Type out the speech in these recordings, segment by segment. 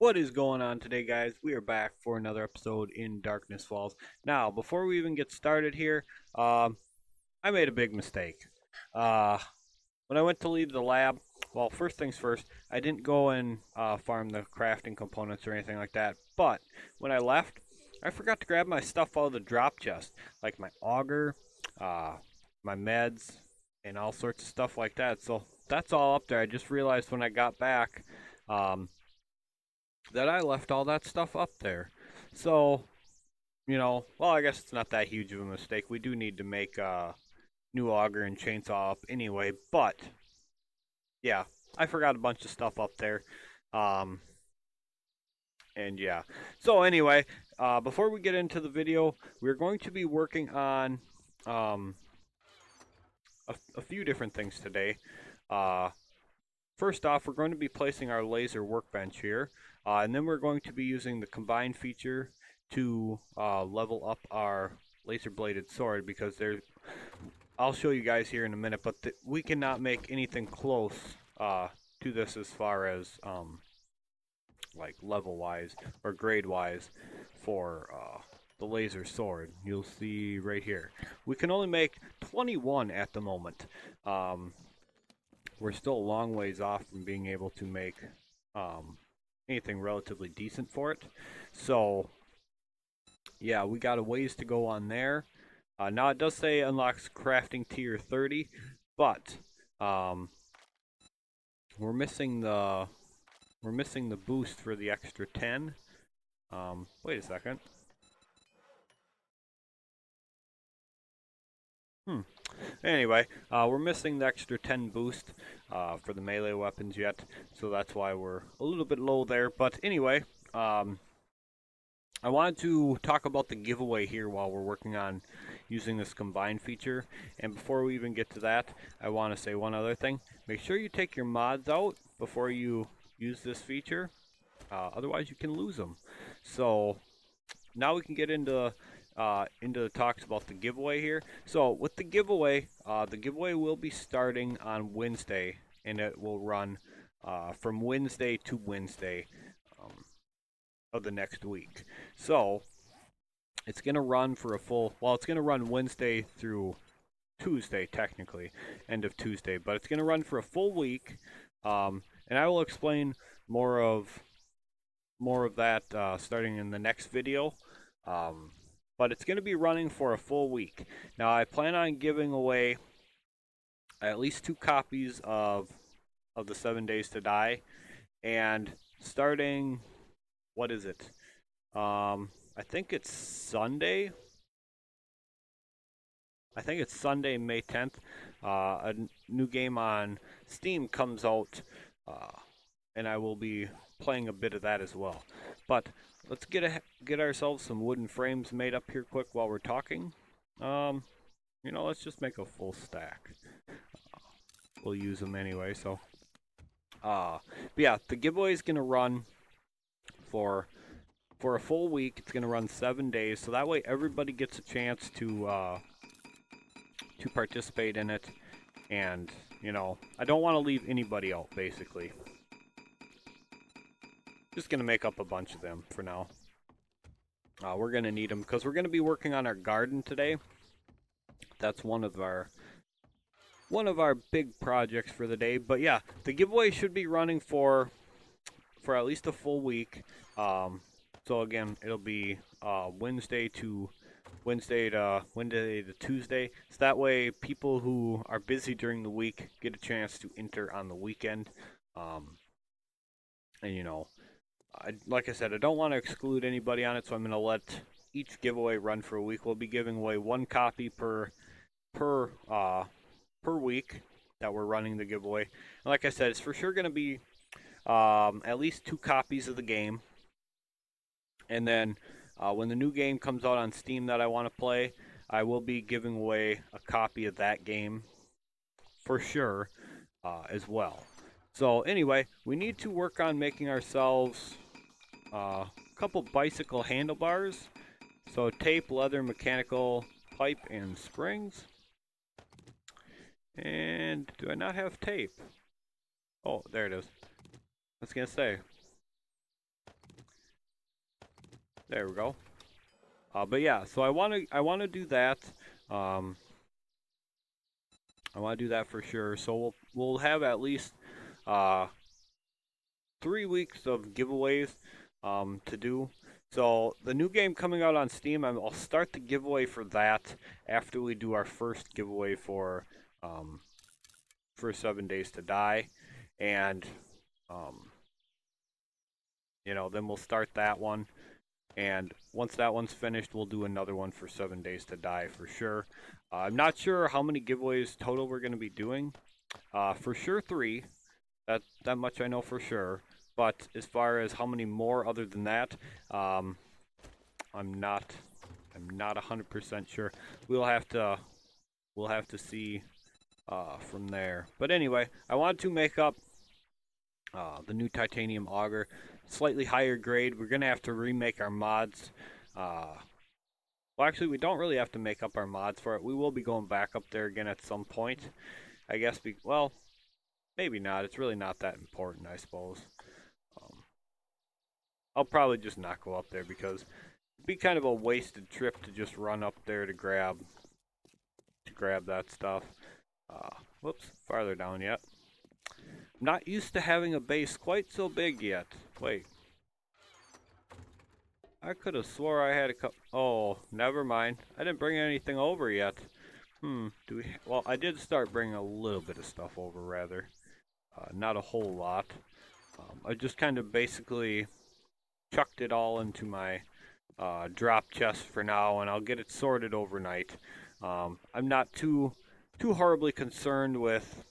What is going on today, guys? We are back for another episode in Darkness Falls. Now, before we even get started here, I made a big mistake. Uh, when I went to leave the lab, well, first things first, I didn't go and farm the crafting components or anything like that. But when I left, I forgot to grab my stuff out of the drop chest, like my auger, uh, my meds, and all sorts of stuff like that. So that's all up there. I just realized when I got back. Um, that I left all that stuff up there. So, well, I guess it's not that huge of a mistake. We do need to make a new auger and chainsaw up anyway, but yeah, I forgot a bunch of stuff up there. Um, and yeah. So anyway, before we get into the video, we're going to be working on um, a few different things today. Uh, First off, we're going to be placing our laser workbench here, and then we're going to be using the combine feature to level up our laser bladed sword because I'll show you guys here in a minute, but we cannot make anything close to this as far as like level wise or grade wise for the laser sword. You'll see right here. We can only make 21 at the moment. Um, we're still a long ways off from being able to make um, anything relatively decent for it. So, yeah, we got a ways to go on there. Now it does say unlocks crafting tier 30, but um, we're missing the boost for the extra 10. Wait a second. Hmm. Anyway, we're missing the extra 10 boost for the melee weapons yet, so that's why we're a little bit low there. But anyway, um, I wanted to talk about the giveaway here while we're working on using this combine feature. And before we even get to that, I want to say one other thing. Make sure you take your mods out before you use this feature. Otherwise, you can lose them. So now we can get into the talks about the giveaway here. So with the giveaway will be starting on Wednesday, and it will run from Wednesday to Wednesday. Um, of the next week. So it's going to run for a full, well, it's going to run Wednesday through Tuesday, technically, end of Tuesday, but it's going to run for a full week. And I will explain more of that starting in the next video. Um, but it's going to be running for a full week. Now, I plan on giving away at least 2 copies of the 7 Days to Die, and starting, what is it? I think it's Sunday. I think it's Sunday, May 10th. A new game on Steam comes out, uh, and I will be playing a bit of that as well. But let's get ourselves some wooden frames made up here quick while we're talking. Um, let's just make a full stack. We'll use them anyway. So, but yeah, the giveaway is gonna run for a full week. It's gonna run 7 days, so that way everybody gets a chance to participate in it. And, I don't want to leave anybody out, basically. Just going to make up a bunch of them for now. We're going to need them because we're going to be working on our garden today. That's one of our big projects for the day. But yeah, the giveaway should be running for at least a full week. So again, it'll be Wednesday to Tuesday. So that way, people who are busy during the week get a chance to enter on the weekend. And like I said, I don't want to exclude anybody on it, so I'm going to let each giveaway run for a week. We'll be giving away 1 copy per week that we're running the giveaway. And like I said, it's for sure going to be at least 2 copies of the game. And then when the new game comes out on Steam that I want to play, I will be giving away a copy of that game for sure as well. So anyway, we need to work on making ourselves a couple bicycle handlebars. So tape, leather, mechanical pipe, and springs. And do I not have tape? Oh, there it is. I was gonna say. There we go. But yeah, so I want to do that. Um, I want to do that for sure. So we'll have at least uh 3 weeks of giveaways to do. So the new game coming out on Steam, I'll start the giveaway for that after we do our first giveaway um, for 7 Days to Die, and um, then we'll start that one. And once that one's finished, we'll do another one for 7 Days to Die for sure. I'm not sure how many giveaways total we're going to be doing. For sure 3. That much I know for sure. But as far as how many more other than that, um, I'm not 100% sure. We'll have to see from there. But anyway, I want to make up the new titanium auger, slightly higher grade. We're gonna have to remake our mods. Well, actually, we don't really have to make up our mods for it. We will be going back up there again at some point. I guess. Well, maybe not. It's really not that important, I suppose. Um, I'll probably just not go up there because it'd be kind of a wasted trip to just run up there to grab that stuff. Whoops, farther down yet. I'm not used to having a base quite so big yet. Wait. I could have swore I had a couple. Oh, never mind. I didn't bring anything over yet. Do we? Well, I did start bringing a little bit of stuff over, rather. Not a whole lot. I just kind of basically chucked it all into my drop chest for now, and I'll get it sorted overnight. I'm not too horribly concerned with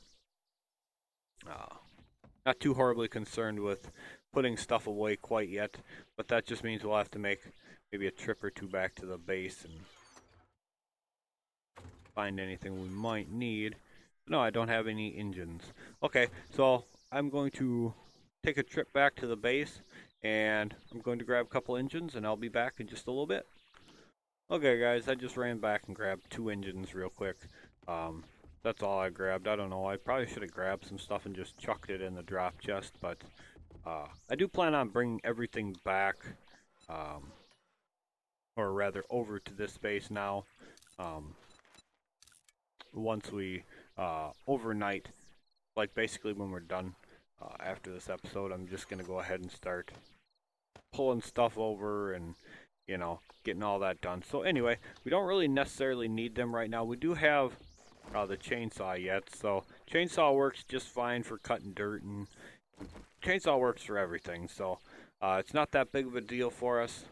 putting stuff away quite yet, but that just means we'll have to make maybe a trip or two back to the base and find anything we might need. No, I don't have any engines. Okay, so I'm going to take a trip back to the base, and I'm going to grab a couple engines, and I'll be back in just a little bit. Okay, guys, I just ran back and grabbed 2 engines real quick. That's all I grabbed. I don't know. I probably should have grabbed some stuff and just chucked it in the drop chest, but I do plan on bringing everything back, or rather over to this base now. Once we overnight, like basically when we're done after this episode, I'm just gonna go ahead and start pulling stuff over and getting all that done. So anyway, we don't really necessarily need them right now. We do have the chainsaw yet, so chainsaw works just fine for cutting dirt, and chainsaw works for everything. So it's not that big of a deal for us.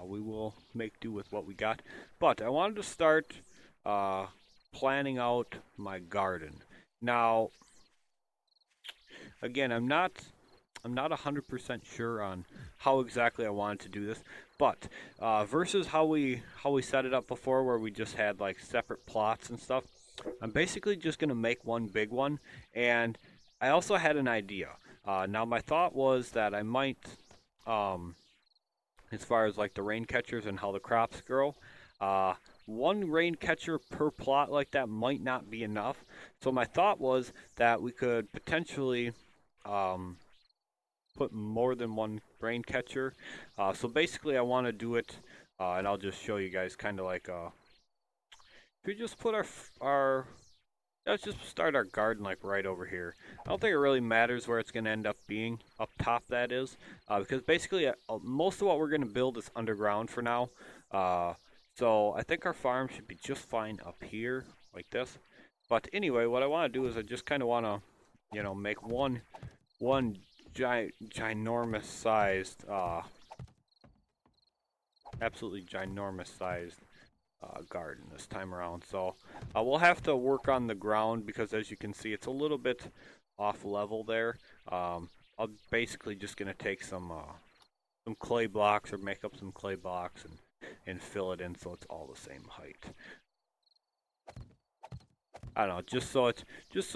We will make do with what we got. But I wanted to start planning out my garden. Now, again, I'm not 100% sure on how exactly I wanted to do this, but versus how we set it up before, where we just had like separate plots and stuff, I'm basically just gonna make one big one. And I also had an idea. Now my thought was that I might, as far as like the rain catchers and how the crops grow, one rain catcher per plot like that might not be enough. So my thought was that we could potentially put more than one rain catcher. So basically I want to do it, and I'll just show you guys kind of like, if we just put our let's just start our garden like right over here. I don't think it really matters where it's going to end up being, up top that is, because basically most of what we're going to build is underground for now. So I think our farm should be just fine up here like this. But anyway, what I want to do is I just kind of want to, make one ginormous sized, absolutely ginormous sized garden this time around. So we'll have to work on the ground because, as you can see, it's a little bit off level there. I'm basically just gonna take some clay blocks, or make up some clay blocks, and fill it in so it's all the same height. I don't know, just so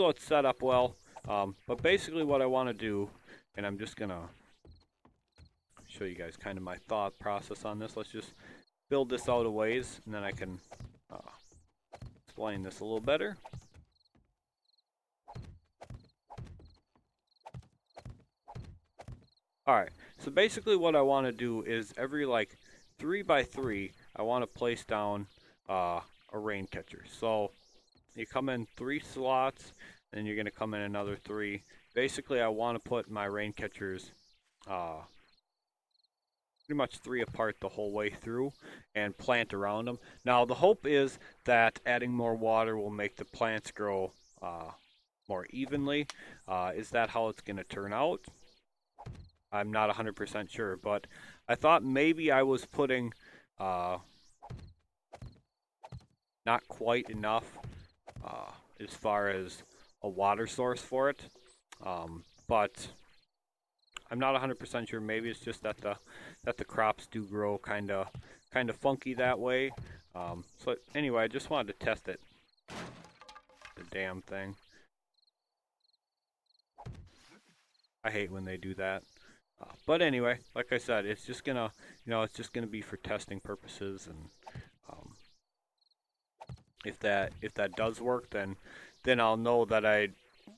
it's set up well. But basically, what I want to do, and I'm just gonna show you guys kind of my thought process on this. Let's just build this out a ways, and then I can explain this a little better. Alright, so basically what I want to do is every like 3 by 3, I want to place down a rain catcher. So you come in 3 slots, and you're going to come in another 3. Basically, I want to put my rain catchers pretty much 3 apart the whole way through and plant around them. Now, the hope is that adding more water will make the plants grow more evenly. Is that how it's going to turn out? I'm not 100% sure, but I thought maybe I was putting not quite enough as far as a water source for it, but I'm not 100% sure. Maybe it's just that the crops do grow kind of funky that way. So anyway, I just wanted to test it. The damn thing. I hate when they do that. But anyway, like I said, it's just gonna, it's just gonna be for testing purposes, and if that does work, then I'll know that I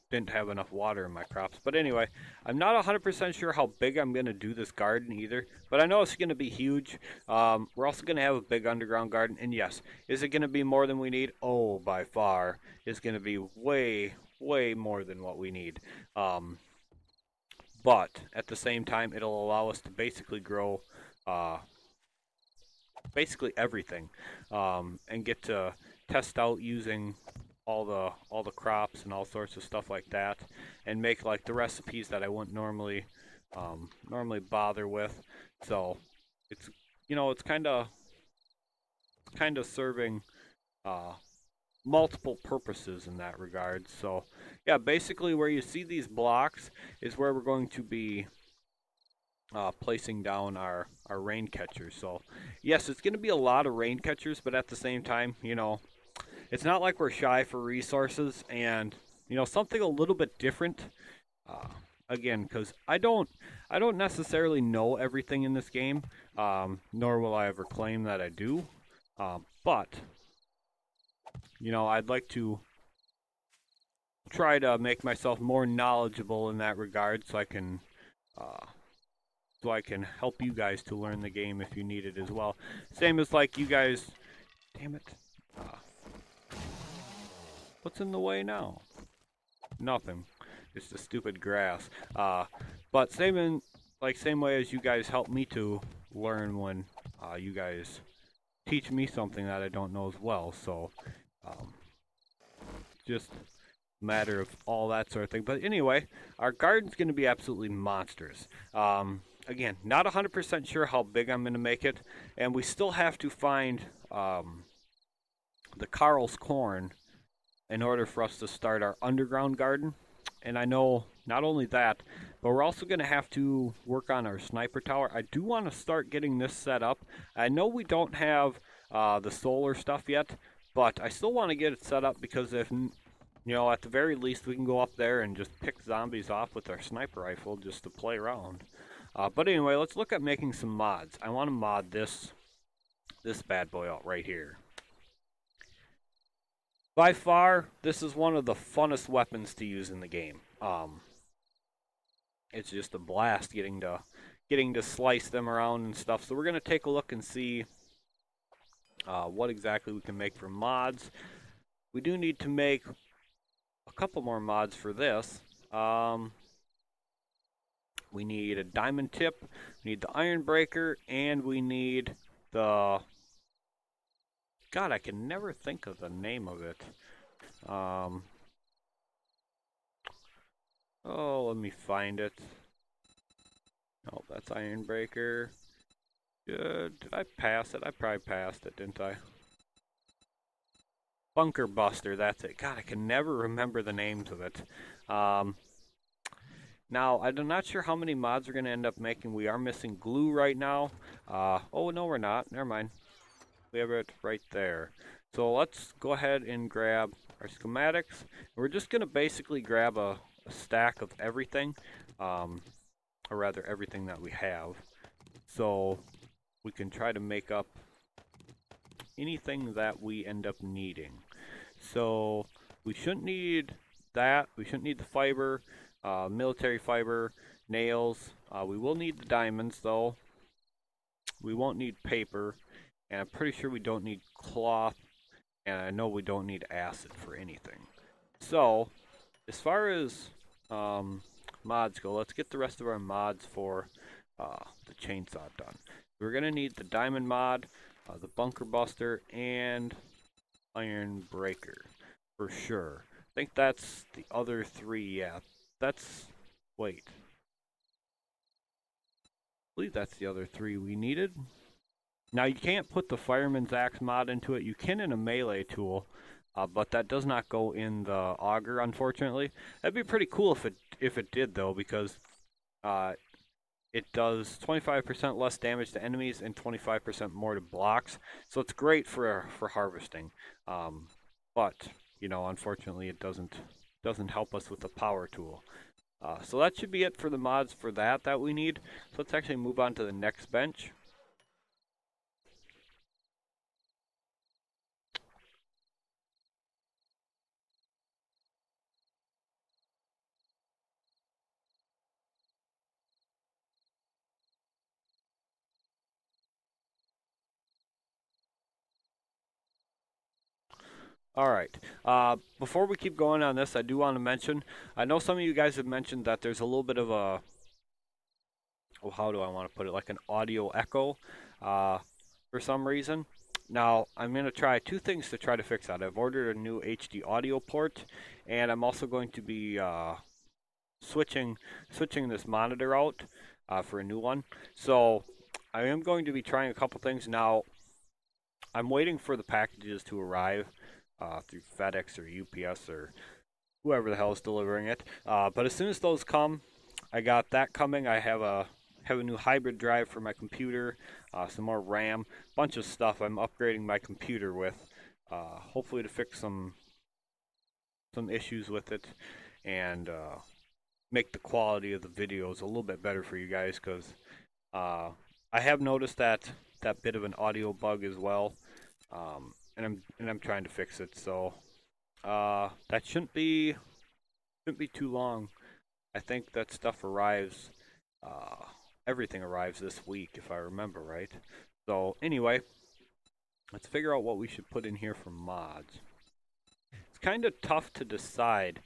didn't have enough water in my crops. But anyway, I'm not 100% sure how big I'm going to do this garden either, but I know it's going to be huge. We're also going to have a big underground garden, and yes, is it going to be more than we need? Oh, by far, it's going to be way, way more than what we need. But at the same time, it'll allow us to basically grow basically everything, and get to test out using all the crops and all sorts of stuff like that, and make like the recipes that I wouldn't normally bother with. So it's it's kind of serving multiple purposes in that regard. So yeah, basically where you see these blocks is where we're going to be placing down our rain catchers. So yes, it's going to be a lot of rain catchers, but at the same time, it's not like we're shy for resources, and something a little bit different. Again, because I don't necessarily know everything in this game, nor will I ever claim that I do. But I'd like to try to make myself more knowledgeable in that regard, so I can help you guys to learn the game if you need it as well. Same as like you guys. Damn it. What's in the way now? Nothing. It's the stupid grass. But same way as you guys help me to learn when you guys teach me something that I don't know as well. So just a matter of all that sort of thing. But anyway, our garden's going to be absolutely monstrous. Again, not 100% sure how big I'm going to make it, and we still have to find the Carl's corn in order for us to start our underground garden. And I know not only that, but we're also going to have to work on our sniper tower. I do want to start getting this set up. I know we don't have the solar stuff yet, but I still want to get it set up, because if, at the very least, we can go up there and just pick zombies off with our sniper rifle just to play around. But anyway, let's look at making some mods. I want to mod this bad boy out right here. By far, this is one of the funnest weapons to use in the game. It's just a blast getting to slice them around and stuff. So we're gonna take a look and see what exactly we can make for mods. We do need to make a couple more mods for this. We need a diamond tip, we need the iron breaker, and we need the... God, I can never think of the name of it. Oh, let me find it. Oh, that's iron breaker. Did I pass it? I probably passed it, didn't I? Bunker Buster, that's it. God, I can never remember the names of it. Now, I'm not sure how many mods we're going to end up making. We are missing glue right now. Oh, no, we're not. Never mind. We have it right there. So let's go ahead and grab our schematics. We're just going to basically grab a stack of everything, or rather everything that we have, so we can try to make up anything that we end up needing. So we shouldn't need that. We shouldn't need the fiber, military fiber, nails. We will need the diamonds though. we won't need paper, and I'm pretty sure we don't need cloth, and I know we don't need acid for anything. So, as far as mods go, let's get the rest of our mods for the chainsaw done. We're going to need the diamond mod, the bunker buster, and iron breaker for sure. I think that's the other three, yeah. That's, wait. I believe that's the other three we needed. Now you can't put the fireman's axe mod into it. You can in a melee tool, but that does not go in the auger, unfortunately. That'd be pretty cool if it did though, because uh, it does 25% less damage to enemies and 25% more to blocks. So it's great for harvesting. But you know, unfortunately, it doesn't help us with the power tool. So that should be it for the mods for that we need. So let's actually move on to the next bench. All right. Before we keep going on this, I do want to mention, I know some of you guys have mentioned that there's a little bit of a, oh, how do I want to put it, like an audio echo for some reason. Now, I'm going to try two things to try to fix that. I've ordered a new HD audio port, and I'm also going to be switching this monitor out for a new one. So I am going to be trying a couple things. Now, I'm waiting for the packages to arrive through FedEx or UPS or whoever the hell is delivering it. But as soon as those come, I got that coming. I have a new hybrid drive for my computer, some more RAM, bunch of stuff. I'm upgrading my computer with, hopefully to fix some issues with it, and make the quality of the videos a little bit better for you guys. Because I have noticed that bit of an audio bug as well, and I'm trying to fix it. So that shouldn't be too long. I think that stuff arrives. Uh, Everything arrives this week, if I remember right. So anyway, let's figure out what we should put in here for mods. It's kind of tough to decide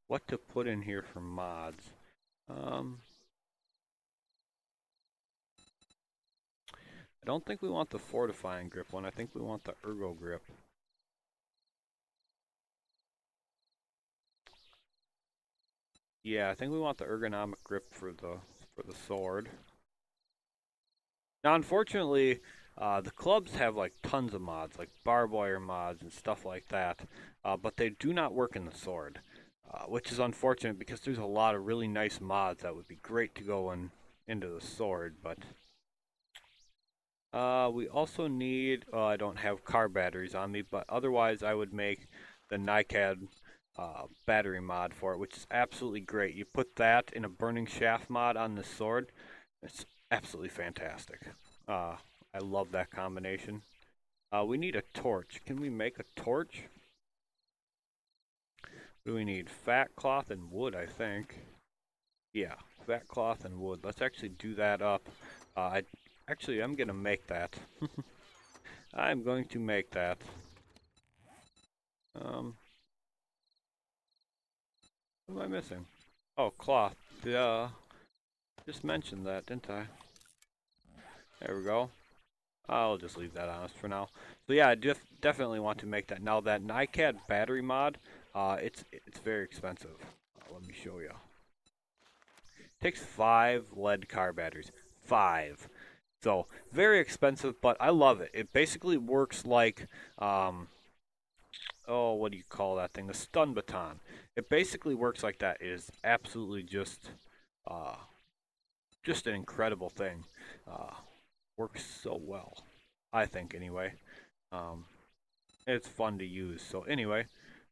what to put in here for mods. I don't think we want the fortifying grip one. I think we want the ergo grip. Yeah, I think we want the ergonomic grip for the sword. Now, unfortunately, the clubs have like tons of mods, like barbed wire mods and stuff like that, but they do not work in the sword, which is unfortunate because there's a lot of really nice mods that would be great to go into the sword. But we also need. I don't have car batteries on me, but otherwise I would make the NiCad battery mod for it, which is absolutely great. You put that in a burning shaft mod on the sword, it's absolutely fantastic. Uh, I love that combination. We need a torch. Can we make a torch? Do we need fat cloth and wood, I think. Yeah, fat cloth and wood. Let's actually do that up. I'm going to make that. I'm going to make that. Um, what am I missing? Oh, cloth. Just mentioned that, didn't I? There we go. I'll just leave that on us for now. So yeah, I definitely want to make that. Now that NiCad battery mod, it's very expensive. Let me show you. It takes 5 lead car batteries. 5. So very expensive, but I love it. It basically works like, oh, what do you call that thing? The stun baton. It basically works like that. It is absolutely uh, just an incredible thing. Works so well, I think anyway. Um, it's fun to use. So anyway,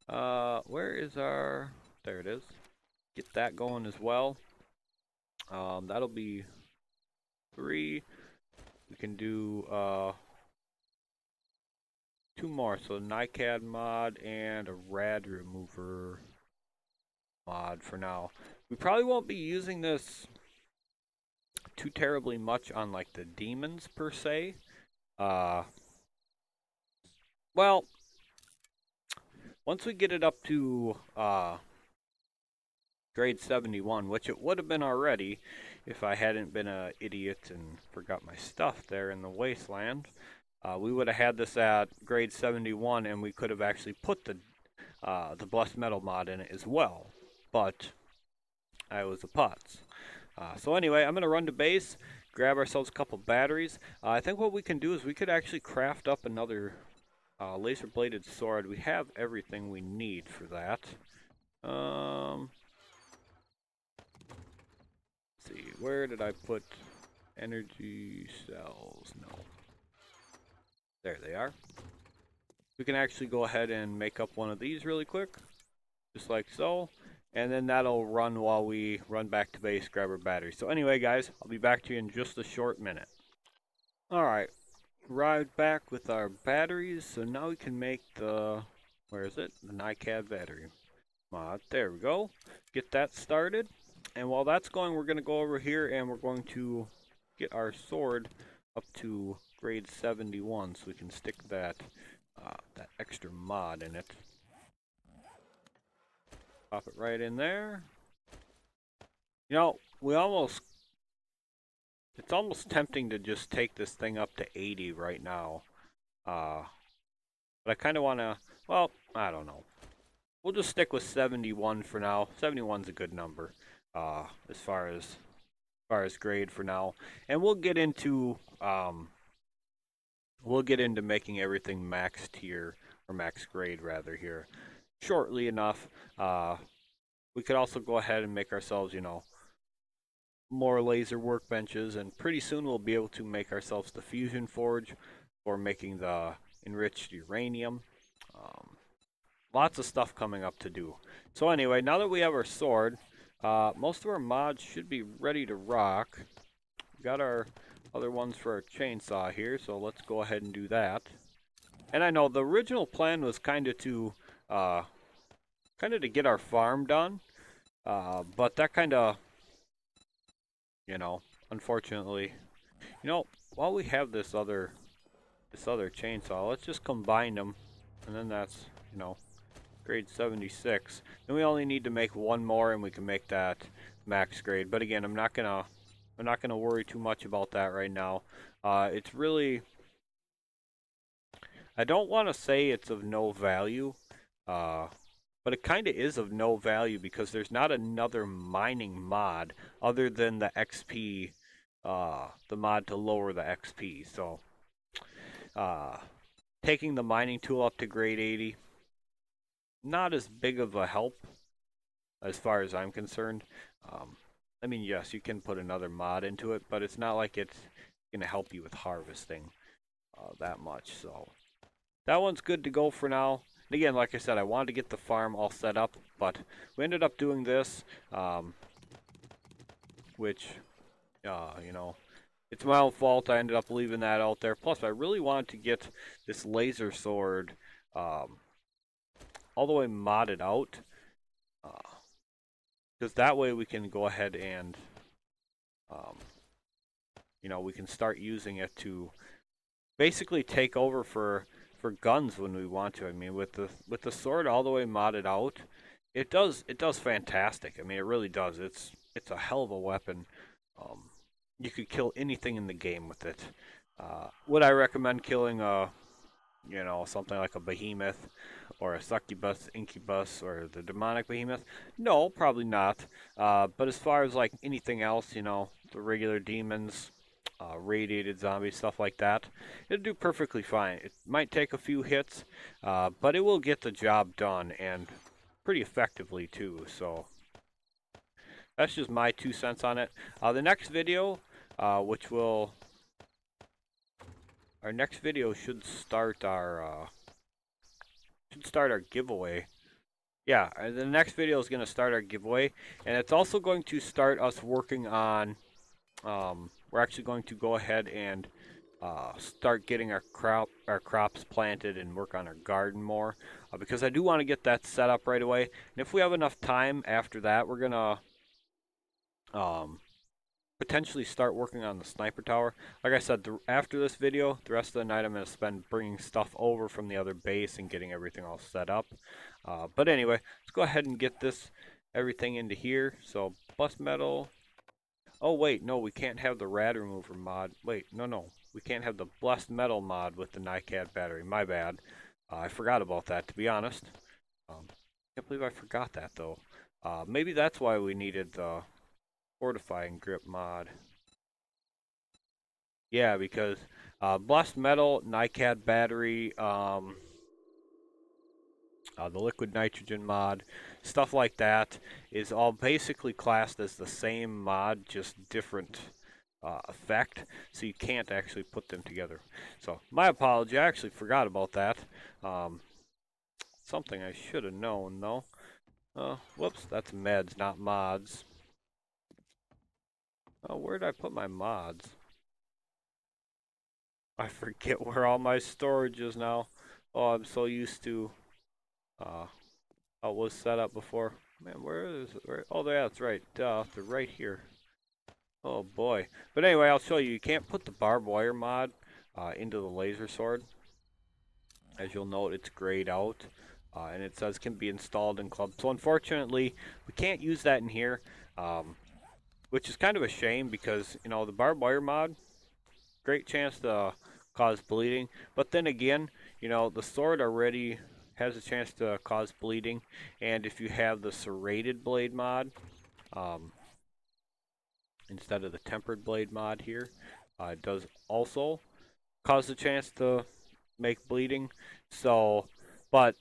where is our? There it is. Get that going as well. That'll be 3. We can do 2 more. So NiCad mod and a rad remover mod for now. We probably won't be using this too terribly much on like the demons per se. Uh, well, once we get it up to grade 71, which it would have been already if I hadn't been an idiot and forgot my stuff there in the wasteland. We would have had this at grade 71, and we could have actually put the Blessed Metal mod in it as well. But I was a putz. So anyway, I'm going to run to base, grab ourselves a couple batteries. I think what we can do is we could actually craft up another laser-bladed sword. We have everything we need for that. Let's see, where did I put energy cells? No. There they are. We can actually go ahead and make up one of these really quick, just like so. And then that'll run while we run back to base, grab our battery. So anyway, guys, I'll be back to you in just a short minute. Alright, arrived back with our batteries. So now we can make the, where is it? The NiCad battery mod. There we go. Get that started. And while that's going, we're going to go over here and we're going to get our sword up to grade 71 so we can stick that that extra mod in it. Pop it right in there. You know, it's almost tempting to just take this thing up to 80 right now. But I kind of want to, well, I don't know. We'll just stick with 71 for now. 71's a good number as far as grade for now. And we'll get into making everything max tier, or max grade rather, here shortly enough. We could also go ahead and make ourselves, you know, more laser workbenches, and pretty soon we'll be able to make ourselves the fusion forge for making the enriched uranium. Lots of stuff coming up to do. So anyway, now that we have our sword, most of our mods should be ready to rock. We got our other ones for our chainsaw here, so let's go ahead and do that. And I know the original plan was kind of to get our farm done, but that kind of, you know, unfortunately, you know, while we have this other chainsaw, let's just combine them, and then that's, you know, grade 76. Then we only need to make one more, and we can make that max grade. But again, I'm not gonna worry too much about that right now. It's really, I don't want to say it's of no value, but it kind of is of no value because there's not another mining mod other than the XP, the mod to lower the XP. So, taking the mining tool up to grade 80, not as big of a help as far as I'm concerned. I mean, yes, you can put another mod into it, but it's not like it's going to help you with harvesting that much. So that one's good to go for now. And again, like I said, I wanted to get the farm all set up, but we ended up doing this, which, you know, it's my own fault. I ended up leaving that out there. Plus, I really wanted to get this laser sword all the way modded out, because that way we can go ahead and, you know, we can start using it to basically take over for guns when we want to. I mean, with the sword all the way modded out, it does fantastic. I mean, it really does. It's a hell of a weapon. You could kill anything in the game with it. Would I recommend killing you know, something like a behemoth or a succubus, incubus, or the demonic behemoth? No, probably not. But as far as like anything else, you know, the regular demons, radiated zombies, stuff like that, it'll do perfectly fine. It might take a few hits, but it will get the job done, and pretty effectively too. So that's just my 2 cents on it. The next video, which will, our next video should start our giveaway. Yeah, the next video is going to start our giveaway, and it's also going to start us working on. We're actually going to go ahead and start getting our crops planted and work on our garden more, because I do want to get that set up right away. And if we have enough time after that, we're gonna potentially start working on the sniper tower. Like I said, after this video, the rest of the night I'm going to spend bringing stuff over from the other base and getting everything all set up. But anyway, let's go ahead and get this everything into here. So bus metal. Oh wait, no, we can't have the rad remover mod. Wait, no, we can't have the blessed metal mod with the NiCad battery. My bad. I forgot about that, to be honest. Can't believe I forgot that though. Maybe that's why we needed the fortifying grip mod. Yeah, because blessed metal, NiCad battery, the liquid nitrogen mod, stuff like that is all basically classed as the same mod, just different effect, so you can't actually put them together. So my apology, I actually forgot about that. Something I should have known though. Whoops, that's meds, not mods. Oh, where did I put my mods? I forget where all my storage is now. Oh, I'm so used to how it was set up before. Man, where is it? Oh, that's right. They're right here. Oh boy. But anyway, I'll show you. You can't put the barbed wire mod into the laser sword. As you'll note, it's grayed out. And it says can be installed in club. So unfortunately, we can't use that in here. Which is kind of a shame because, you know, the barbed wire mod, great chance to cause bleeding. But then again, you know, the sword already has a chance to cause bleeding. And if you have the serrated blade mod, instead of the tempered blade mod here, it does also cause a chance to make bleeding. So, but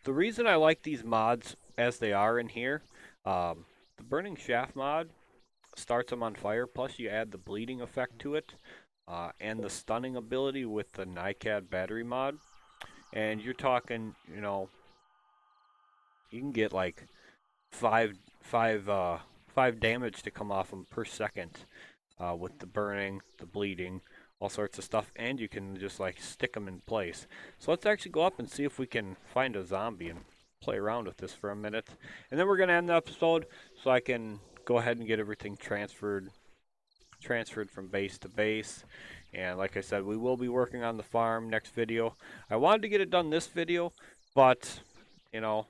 the reason I like these mods as they are in here, the burning shaft mod starts them on fire, plus you add the bleeding effect to it, and the stunning ability with the NiCad battery mod, and you're talking, you know, you can get like five damage to come off them per second, with the burning, the bleeding, all sorts of stuff, and you can just like stick them in place. So let's actually go up and see if we can find a zombie and play around with this for a minute, and then we're gonna end the episode so I can go ahead and get everything transferred from base to base. And like I said, we will be working on the farm next video. I wanted to get it done this video, but you know,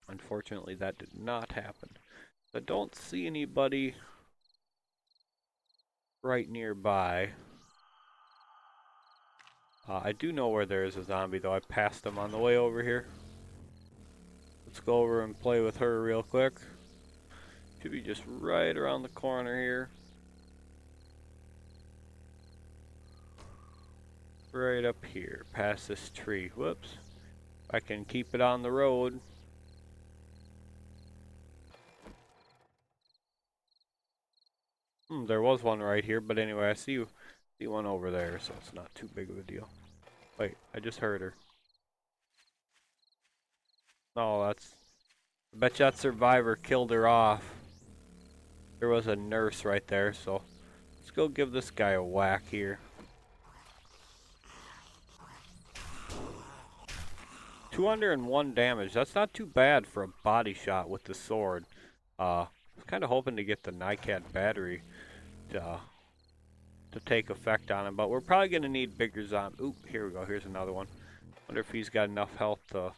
unfortunately that did not happen. I don't see anybody right nearby. I do know where there is a zombie though. I passed him on the way over here. Let's go over and play with her real quick. Should be just right around the corner here. Right up here, past this tree. Whoops. I can keep it on the road. There was one right here, but anyway, I see one over there, so it's not too big of a deal. Wait, I just heard her. No, I bet that survivor killed her off. There was a nurse right there, so let's go give this guy a whack here. 201 damage. That's not too bad for a body shot with the sword. I was kind of hoping to get the NiCad battery to take effect on him, but we're probably going to need bigger zombies. Oop, here we go. Here's another one. Wonder if he's got enough health to...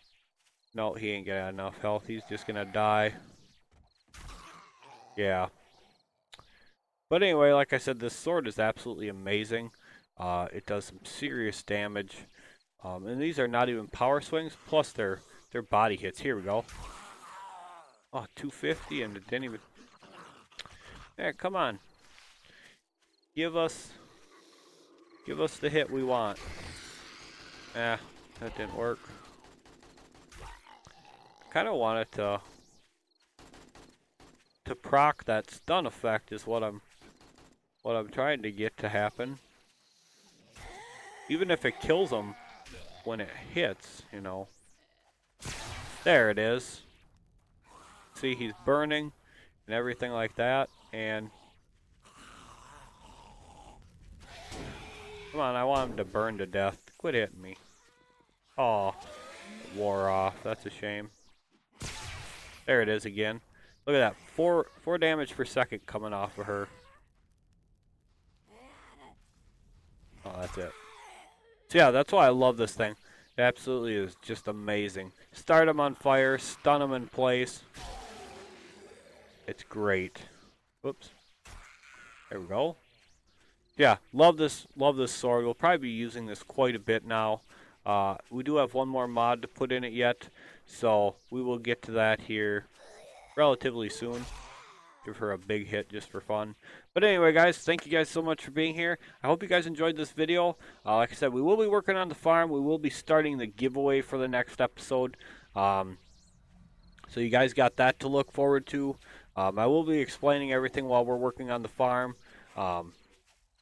No, he ain't got enough health. He's just going to die. Yeah. But anyway, like I said, this sword is absolutely amazing. It does some serious damage. And these are not even power swings, plus they're body hits. Here we go. Oh, 250, and it didn't even... Yeah, come on. Give us the hit we want. Eh, that didn't work. Kind of wanted to proc that stun effect is what I'm trying to get to happen. Even if it kills him when it hits, you know. There it is. See, he's burning and everything like that, and come on, I want him to burn to death. Quit hitting me. Oh, it wore off. That's a shame. There it is again. Look at that, four damage per second coming off of her. Oh, that's it. So yeah, that's why I love this thing. It absolutely is just amazing. Start them on fire, stun them in place. It's great. Whoops. There we go. Yeah, love this sword. We'll probably be using this quite a bit now. We do have one more mod to put in it yet, so we will get to that here relatively soon. Give her a big hit just for fun. But anyway, guys, thank you guys so much for being here. I hope you guys enjoyed this video. Like I said, we will be working on the farm. We will be starting the giveaway for the next episode. So you guys got that to look forward to. I will be explaining everything while we're working on the farm. And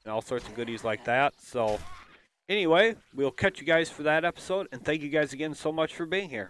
all sorts of goodies like that. So anyway, we'll catch you guys for that episode. And thank you guys again so much for being here.